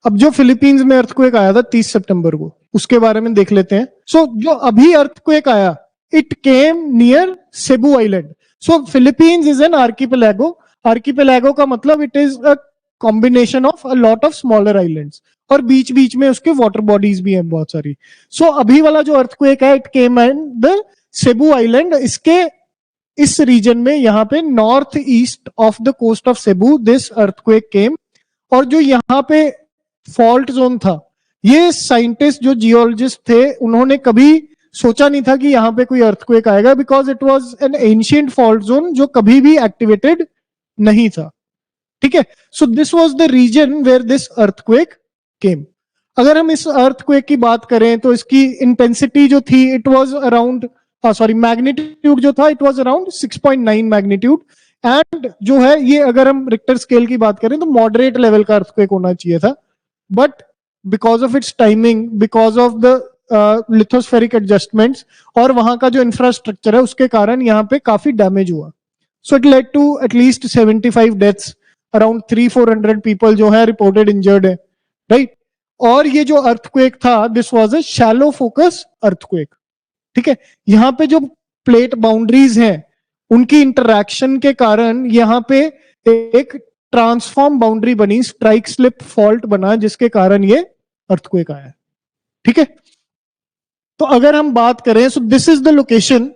अब जो फिलीपींस में अर्थक्वेक आया था 30 सितंबर को, उसके बारे में देख लेते हैं। सो जो अभी अर्थक्वेक आया, it came near Cebu island. So Philippines is an archipelago. Archipelago का मतलब it is a combination of a lot of smaller islands, और बीच बीच में उसके वाटर बॉडीज भी हैं बहुत सारी। सो अभी वाला जो अर्थक्वेक है, it came in the Cebu island. इसके इस रीजन में, यहाँ पे north east of the coast of Cebu, this earthquake came. और जो यहाँ पे फॉल्ट जोन था, ये साइंटिस्ट जो जियोलॉजिस्ट थे, उन्होंने कभी सोचा नहीं था कि यहाँ पे कोई अर्थक्वेक आएगा, because it was an ancient fault zone जो कभी भी एक्टिवेटेड नहीं था। ठीक है, so this was the reason where this earthquake came. अगर हम इस अर्थक्वेक की बात करें तो इसकी इंटेंसिटी जो थी, it was around, sorry, magnitude जो था, it was around 6.9 magnitude. And जो है ये, अगर हम रिक्टर स्केल की बात करें तो मॉडरेट लेवल का अर्थक्वेक होना चाहिए था, but because of its timing, because of the lithospheric adjustments और वहां का जो इंफ्रास्ट्रक्चर है, उसके कारण यहाँ पे काफी डैमेज हुआ। So it led to at least 75 deaths, around 300-400 people जो है रिपोर्टेड इंजर्ड है, राइट। और ये जो अर्थक्वेक था, this was a shallow focus earthquake. ठीक है, यहाँ पे जो प्लेट बाउंड्रीज हैं, उनकी इंटरैक्शन के कारण यहाँ पे एक ट्रांसफॉर्म बाउंड्री बनी, स्ट्राइक स्लिप फॉल्ट बना, जिसके कारण ये अर्थक्वेक आया। ठीक है, तो अगर हम बात करें, so this is the location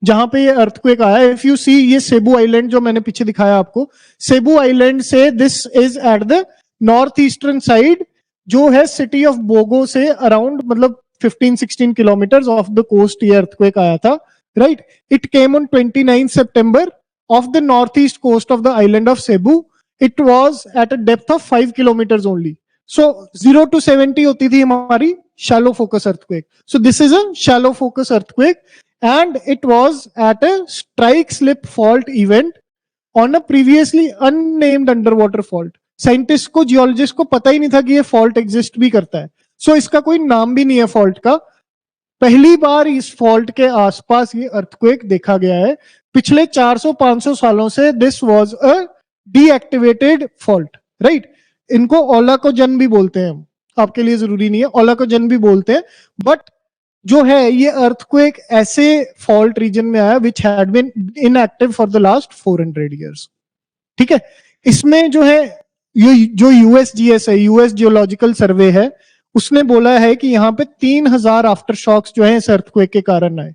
जहां पे ये अर्थक्वेक आया। इफ यू सी, ये सेबू आइलैंड जो मैंने पीछे दिखाया आपको, सेबू आइलैंड से this is at the north eastern side, जो है सिटी ऑफ बोगो से अराउंड, मतलब 15-16 किलोमीटर ऑफ द कोस्ट ये अर्थक्वेक आया था, राइट। इट केम ऑन 29 सितंबर off the north east coast of the island of Cebu. It was at a depth of 5 kilometre only. So 0 to 70 होती थी हमारी shallow focus earthquake. So this is a shallow focus earthquake, and it was at a strike slip fault event on a previously unnamed underwater fault. Scientist को, geologist को पता ही नहीं था कि ये फॉल्ट एग्जिस्ट भी करता है। सो इसका कोई नाम भी नहीं है फॉल्ट का। पहली बार इस फॉल्ट के आसपास ये अर्थक्वेक देखा गया है। पिछले 400-500 सालों से this was a deactivated fault, right. इनको ओलाकोजन भी बोलते हैं, आपके लिए जरूरी नहीं है, ओलाकोजन भी बोलते हैं। बट जो है ये अर्थक्वेक ऐसे फॉल्ट रीजन में आया which had been inactive for the last 400 years. ठीक है, इसमें जो है ये जो यूएसजीएस है, यूएस जियोलॉजिकल सर्वे है, उसने बोला है कि यहाँ पे 3000 आफ्टर शॉक्स जो है इस अर्थक्वेक के कारण आए।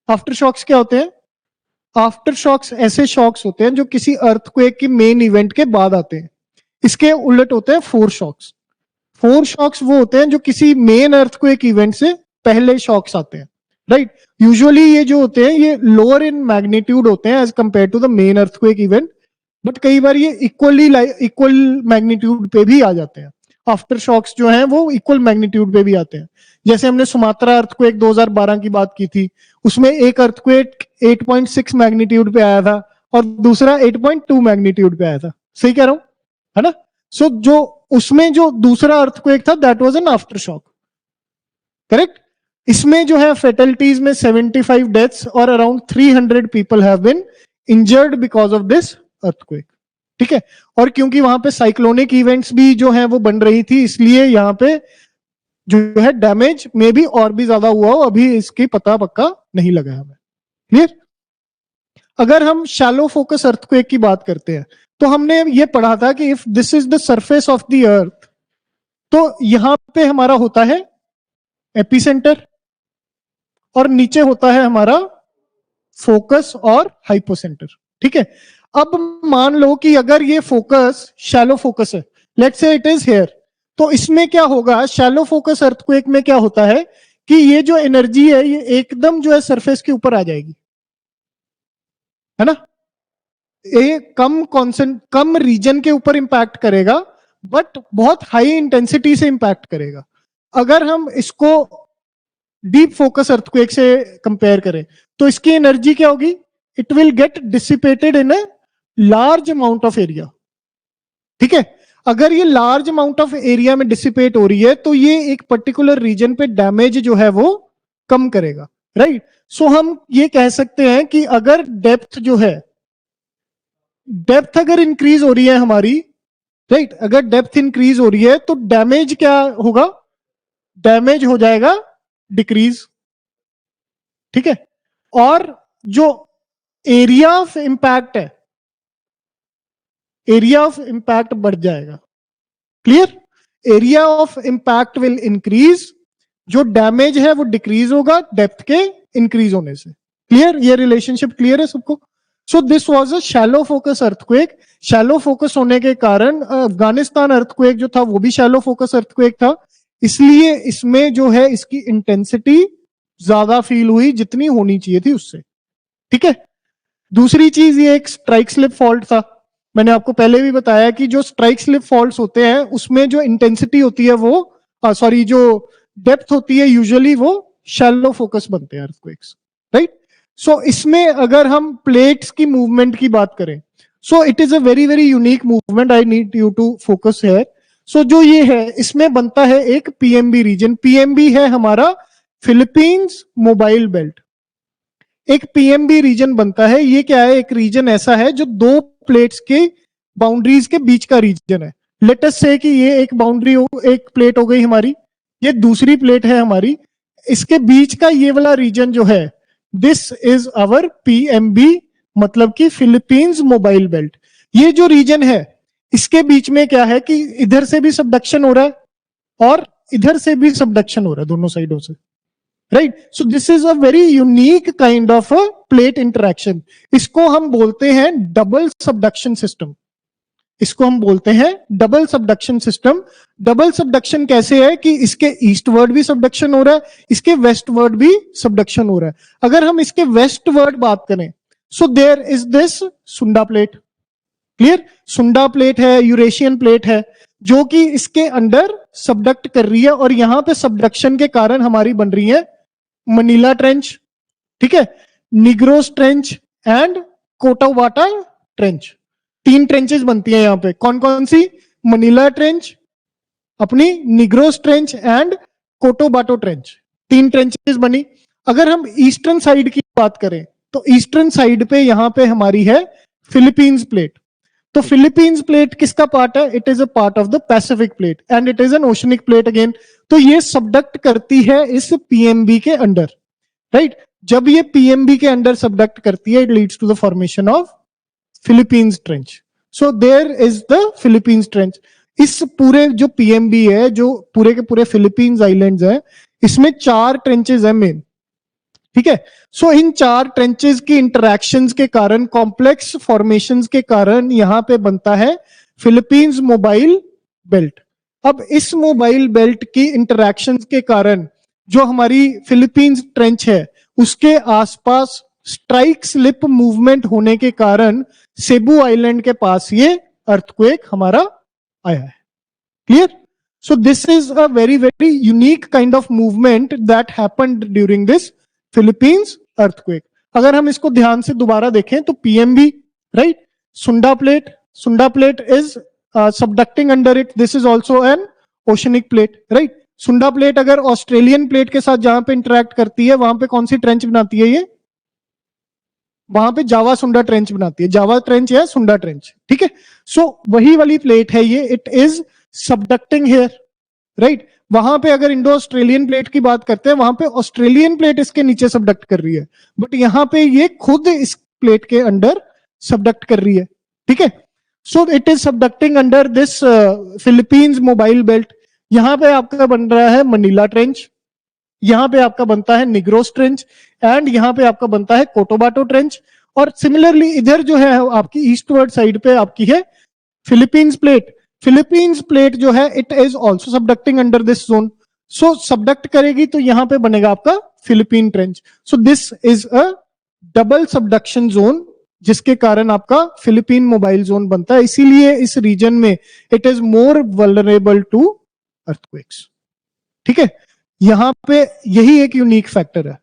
आफ्टर शॉक्स क्या होते हैं? आफ्टर शॉक्स ऐसे शॉक्स होते हैं जो किसी अर्थक्वेक की मेन इवेंट के बाद आते हैं। इसके उलट होते हैं फोर शॉक्स। फोर शॉक्स वो होते हैं जो किसी मेन अर्थक्वेक इवेंट से पहले शॉक्स आते हैं, राइट। यूजुअली ये जो होते हैं ये लोअर इन मैग्नीट्यूड होते हैं as compare to the main earthquake event, but कई बार ये इक्वल मैग्नीट्यूड पे भी आ जाते हैं। आफ्टर शॉक्स जो हैं वो इक्वल मैग्नीट्यूड पे भी आते हैं। जैसे हमने सुमात्रा अर्थक्वेक 2012 की बात की थी, उसमें एक अर्थक्वेक 8.6 मैग्नीट्यूड पे आया था और दूसरा 8.2 मैग्नीट्यूड पे आया था। सही कह रहा हूं, है ना? सो जो उसमें जो दूसरा अर्थक्वेक था, that was an aftershock, correct. इसमें जो है फेटलिटीज में 75 डेथ्स और around 300 people have been injured because of this earthquake. ठीक है, और क्योंकि वहां पे साइक्लोनिक इवेंट्स भी जो है वो बन रही थी, इसलिए यहाँ पे जो है डैमेज में भी और भी ज्यादा हुआ हो, अभी इसकी पता पक्का नहीं लगा हमें। क्लियर? अगर हम शैलो फोकस अर्थक्वेक की बात करते हैं तो हमने ये पढ़ा था कि if this is the surface of the earth, तो यहां पे हमारा होता है एपिसेंटर और नीचे होता है हमारा फोकस और हाइपोसेंटर। ठीक है, अब मान लो कि अगर ये फोकस शैलो फोकस है, let's say it is here, तो इसमें क्या होगा? शैलो फोकस अर्थक्वेक में क्या होता है कि ये जो एनर्जी है ये एकदम जो है सरफेस के ऊपर आ जाएगी, है ना। ये कम रीजन के ऊपर इंपैक्ट करेगा, बट बहुत हाई इंटेंसिटी से इंपैक्ट करेगा। अगर हम इसको डीप फोकस अर्थक्वेक से कंपेयर करें तो इसकी एनर्जी क्या होगी? It will get dissipated in a large amount of area. ठीक है, अगर ये लार्ज अमाउंट ऑफ एरिया में डिसिपेट हो रही है तो ये एक पर्टिकुलर रीजन पे डैमेज जो है वो कम करेगा, राइट। सो हम ये कह सकते हैं कि अगर डेप्थ जो है, डेप्थ अगर इंक्रीज हो रही है हमारी, राइट। अगर डेप्थ इंक्रीज हो रही है तो डैमेज क्या होगा, डैमेज हो जाएगा डिक्रीज, ठीक है। और जो एरिया ऑफ इंपैक्ट है, एरिया ऑफ इंपैक्ट बढ़ जाएगा। Clear, area of impact will increase, जो डैमेज है वो डिक्रीज होगा डेप्थ के इंक्रीज होने से। क्लियर, ये रिलेशनशिप क्लियर है सबको। सो this was a shallow focus earthquake. Shallow focus होने के कारण अफगानिस्तान अर्थक्वेक जो था वो भी शैलो फोकस अर्थक्वेक था, इसलिए इसमें जो है इसकी इंटेंसिटी ज्यादा फील हुई जितनी होनी चाहिए थी उससे, ठीक है। दूसरी चीज ये एक स्ट्राइक स्लिप फॉल्ट था। मैंने आपको पहले भी बताया कि जो स्ट्राइक स्लिप फॉल्ट्स होते हैं उसमें जो इंटेंसिटी होती है वो सॉरी जो डेप्थ होती है यूजुअली वो शैलो फोकस बनते हैं अर्थक्वेक्स, राइट। सो इसमें अगर हम प्लेट्स की मूवमेंट की बात करें, so it is a very very unique movement, I need you to focus here. So जो ये है इसमें बनता है एक पीएमबी रीजन। पीएमबी है हमारा फिलीपींस मोबाइल बेल्ट। एक पीएमबी रीजन बनता है, ये क्या है, एक रीजन ऐसा है जो दो प्लेट्स के बाउंड्रीज के बीच का रीजन है। लेट अस से कि ये एक बाउंड्री एक प्लेट हो गई हमारी, ये दूसरी प्लेट है हमारी, इसके बीच का ये वाला रीजन जो है दिस इज आवर पीएमबी, मतलब कि फिलीपींस मोबाइल बेल्ट। ये जो रीजन है इसके बीच में क्या है कि इधर से भी सबडक्शन हो रहा है और इधर से भी सबडक्शन हो रहा है, दोनों साइडों से, right. So this is a very unique kind of a plate interaction. इसको हम बोलते हैं डबल सबडक्शन सिस्टम। इसको हम बोलते हैं double subduction system. Double subduction कैसे है कि इसके ईस्टवर्ड भी सबडक्शन हो रहा है, इसके वेस्टवर्ड भी सबडक्शन हो रहा है। अगर हम इसके वेस्टवर्ड बात करें, सो देयर इज दिस सुंडा प्लेट। क्लियर, सुंडा प्लेट है, यूरेशियन प्लेट है, जो कि इसके अंडर सबडक्ट कर रही है, और यहां पे सबडक्शन के कारण हमारी बन रही है मनीला ट्रेंच, ठीक है, निग्रोस ट्रेंच एंड कोटावाटा ट्रेंच। तीन ट्रेंचेस बनती हैं यहां पे। कौन कौन सी? मनीला ट्रेंच, अपनी निग्रोस ट्रेंच एंड कोटोबाटो ट्रेंच। तीन ट्रेंचेस बनी। अगर हम ईस्टर्न साइड की बात करें तो ईस्टर्न साइड पे यहां पे हमारी है फिलीपींस प्लेट। तो फिलीपींस प्लेट किसका पार्ट है? It is a part of the Pacific plate and it is an oceanic plate again. तो ये सबडक्ट करती है इस पीएमबी के अंडर, राइट। जब ये पीएमबी के अंडर सबडक्ट करती है, it leads to the formation of Philippines trench. So there is the Philippines trench. इस पूरे जो पीएमबी है, जो पूरे के पूरे फिलीपींस आइलैंड्स हैं, इसमें 4 ट्रेंचेस हैं मेन, ठीक है। सो इन 4 ट्रेंचेस की इंटरैक्शंस के कारण, कॉम्प्लेक्स फॉर्मेशंस के कारण यहां पे बनता है फिलीपींस मोबाइल बेल्ट। अब इस मोबाइल बेल्ट की इंटरैक्शंस के कारण जो हमारी फिलीपींस ट्रेंच है उसके आसपास स्ट्राइक स्लिप मूवमेंट होने के कारण सेबू आइलैंड के पास ये अर्थक्वेक हमारा आया है। Clear? So this is a very very unique kind of movement that happened during this Philippines earthquake. अगर हम इसको ध्यान से दोबारा देखें तो पीएमबी, राइट, सुंडा plate is subducting under it, this is also an oceanic plate, right. सुंडा प्लेट अगर ऑस्ट्रेलियन प्लेट के साथ जहां पे इंटरेक्ट करती है वहां पे कौन सी ट्रेंच बनाती है? ये वहां पे जावा सुंडा ट्रेंच बनाती है, जावा ट्रेंच या सुंडा ट्रेंच, ठीक है। सो वही वाली प्लेट है ये, it is subducting here, right. वहां पे अगर इंडो ऑस्ट्रेलियन प्लेट की बात करते हैं, वहां पे ऑस्ट्रेलियन प्लेट इसके नीचे सबडक्ट कर रही है, बट यहां पे ये खुद इस प्लेट के अंडर सबडक्ट कर रही है, ठीक है। सो it is subducting under this Philippines mobile belt. यहां पे आपका बन रहा है मनीला ट्रेंच, यहां पे आपका बनता है निग्रोस ट्रेंच एंड यहां पे आपका बनता है कोटोबाटो ट्रेंच। और सिमिलरली इधर जो है आपकी ईस्टवर्ड साइड पे आपकी है फिलीपींस प्लेट। फिलीपींस प्लेट जो है it is also subducting under this zone. So subduct करेगी तो यहां पे बनेगा आपका Philippine trench. So this is a double subduction zone, जिसके कारण आपका फिलीपीन मोबाइल जोन बनता है। इसीलिए इस रीजन में it is more vulnerable to earthquakes, ठीक है। यहां पे यही एक यूनिक फैक्टर है।